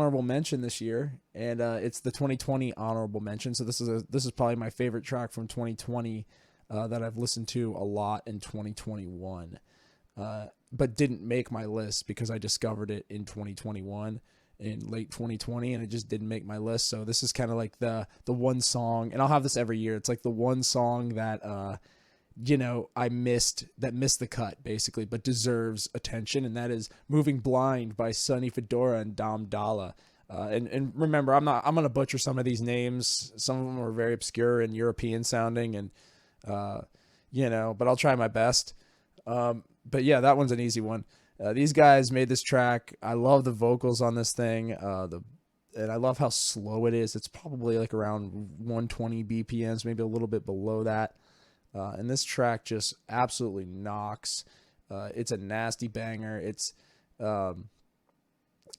honorable mention this year, and it's the 2020 honorable mention. So this is probably my favorite track from 2020 that I've listened to a lot in 2021, but didn't make my list because I discovered it in 2021, in late 2020, and it just didn't make my list. So this is kind of like the one song, and I'll have this every year. It's like the one song that I missed the cut basically, but deserves attention, and that is "Moving Blind" by Sonny Fedora and Dom Dalla. And remember, I'm gonna butcher some of these names. Some of them are very obscure and European sounding, and but I'll try my best. But yeah, that one's an easy one. These guys made this track. I love the vocals on this thing. And I love how slow it is. It's probably like around 120 BPMs, maybe a little bit below that. And this track just absolutely knocks. It's a nasty banger. It's, I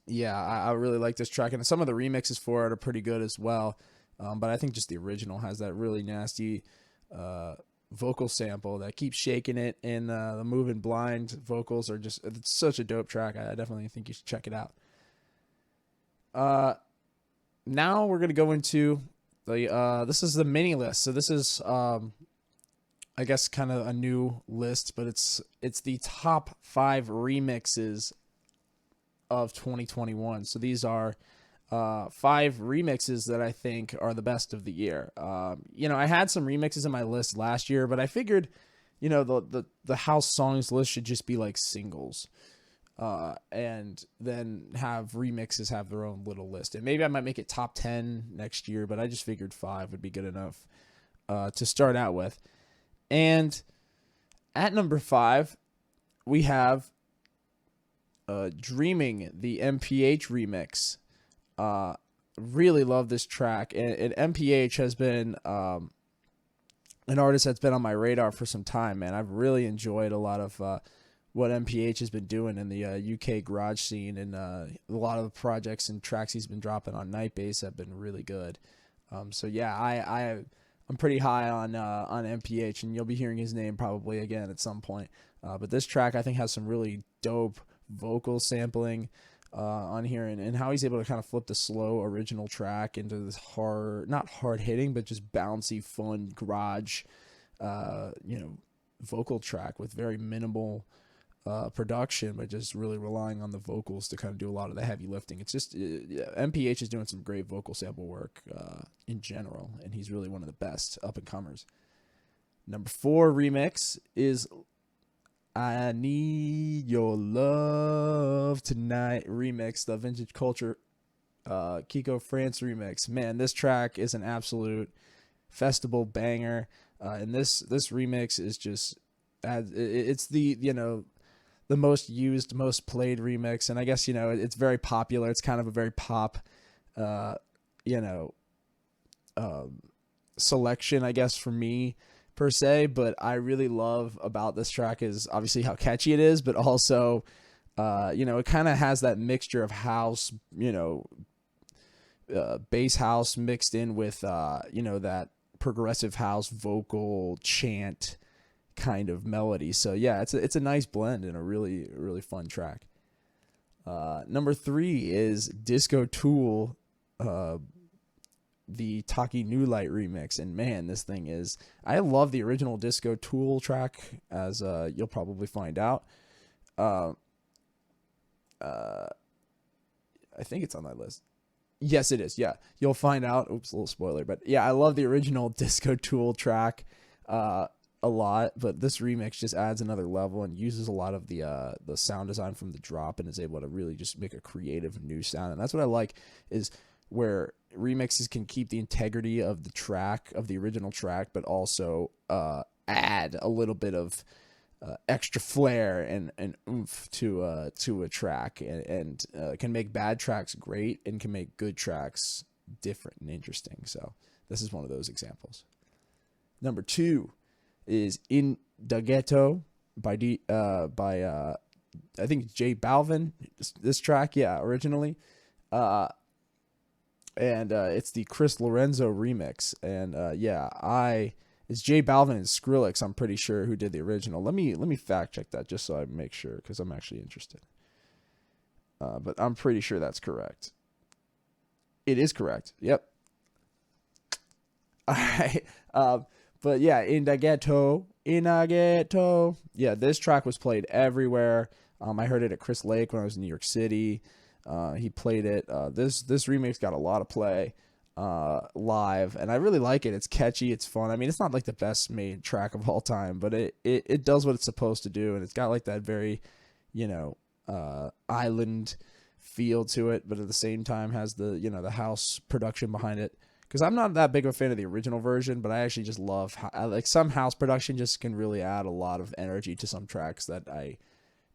really like this track. And some of the remixes for it are pretty good as well. But I think just the original has that really nasty vocal sample that keeps shaking it. And the Moving Blind vocals are just, it's such a dope track. I definitely think you should check it out. Now we're going to go into this is the mini list. So this is, I guess kind of a new list, but it's the top 5 remixes of 2021. So these are 5 remixes that I think are the best of the year. I had some remixes in my list last year, but I figured, the house songs list should just be like singles, and then have remixes have their own little list. And maybe I might make it top 10 next year, but I just figured 5 would be good enough to start out with. And at number 5, we have Dreaming, the MPH remix. Really love this track. And MPH has been an artist that's been on my radar for some time, man. I've really enjoyed a lot of what MPH has been doing in the UK garage scene. And a lot of the projects and tracks he's been dropping on Nightbase have been really good. So yeah, I'm pretty high on MPH, and you'll be hearing his name probably again at some point. But this track I think has some really dope vocal sampling on here, and how he's able to kind of flip the slow original track into this not hard hitting, but just bouncy, fun garage, vocal track with very minimal production, but just really relying on the vocals to kind of do a lot of the heavy lifting. It's just MPH is doing some great vocal sample work in general, and he's really one of the best up and comers. Number 4 remix is "I Need Your Love Tonight" remix, the Vintage Culture Kiko France remix. Man, this track is an absolute festival banger, and this remix is just it's the most used, most played remix. And I guess, it's very popular. It's kind of a very pop, selection, I guess, for me per se. But I really love about this track is obviously how catchy it is, but also, it kind of has that mixture of house, bass house mixed in with, that progressive house vocal chant kind of melody. So yeah, it's a nice blend and a really, really fun track. Number 3 is Disco Tool, the Taki New Light remix. And man, this thing is, I love the original Disco Tool track, as you'll probably find out. I think it's on my list. Yes, it is. Yeah, you'll find out. Oops, a little spoiler, but yeah, I love the original Disco Tool track a lot, but this remix just adds another level and uses a lot of the sound design from the drop, and is able to really just make a creative new sound. And that's what I like, is where remixes can keep the integrity of the track, of the original track, but also add a little bit of extra flair and oomph to a track, and can make bad tracks great and can make good tracks different and interesting. So this is one of those examples. Number 2 is "In Da Ghetto" by I think J Balvin. This track, yeah, originally, and it's the Chris Lorenzo remix. And it's J Balvin and Skrillex, I'm pretty sure, who did the original. Let me fact check that just so I make sure, because I'm actually interested. But I'm pretty sure that's correct. It is correct. Yep. All right. But yeah, Indagetto. Yeah, this track was played everywhere. I heard it at Chris Lake when I was in New York City. He played it. This remix got a lot of play live, and I really like it. It's catchy. It's fun. I mean, it's not like the best made track of all time, but it does what it's supposed to do, and it's got like that very, island feel to it, but at the same time has the the house production behind it. Because I'm not that big of a fan of the original version, but I actually just love how, like, some house production just can really add a lot of energy to some tracks that I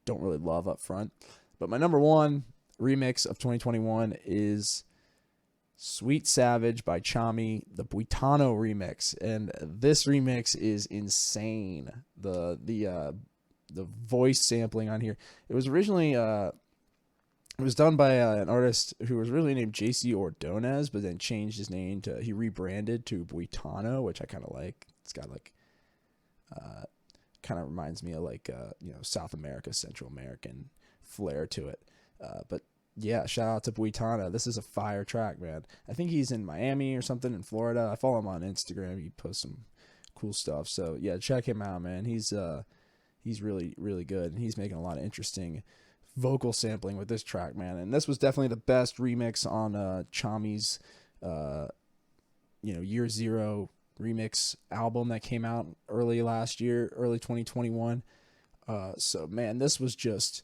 don't really love up front. But my number one remix of 2021 is Sweet Savage by Chami, the Buitano remix, and this remix is insane. The voice sampling on here. It was originally it was done by an artist who was really named JC Ordonez, but then changed his name he rebranded to Buitano, which I kind of like. It's got like, kind of reminds me of like, South America, Central American flair to it. But yeah, shout out to Buitano. This is a fire track, man. I think he's in Miami or something in Florida. I follow him on Instagram. He posts some cool stuff. So yeah, check him out, man. He's really, really good. And he's making a lot of interesting vocal sampling with this track, man. And this was definitely the best remix on Chami's Year Zero remix album that came out early 2021. So man, this was just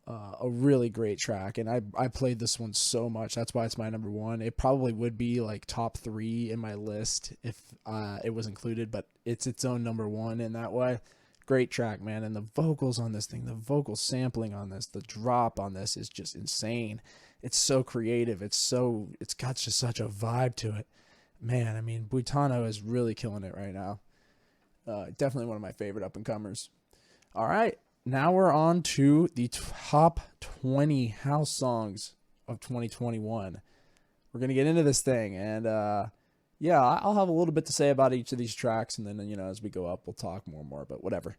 a really great track, and I played this one so much. That's why it's my number one. It probably would be like top 3 in my list if it was included, but it's its own number one in that way. Great track, man. And the vocals on this thing, the vocal sampling on this, the drop on this is just insane. It's so creative. It's got just such a vibe to it. Man, I mean, Buitano is really killing it right now. Definitely one of my favorite up-and-comers. All right, now we're on to the top 20 house songs of 2021. We're going to get into this thing, and yeah, I'll have a little bit to say about each of these tracks, and then, as we go up, we'll talk more and more, but whatever.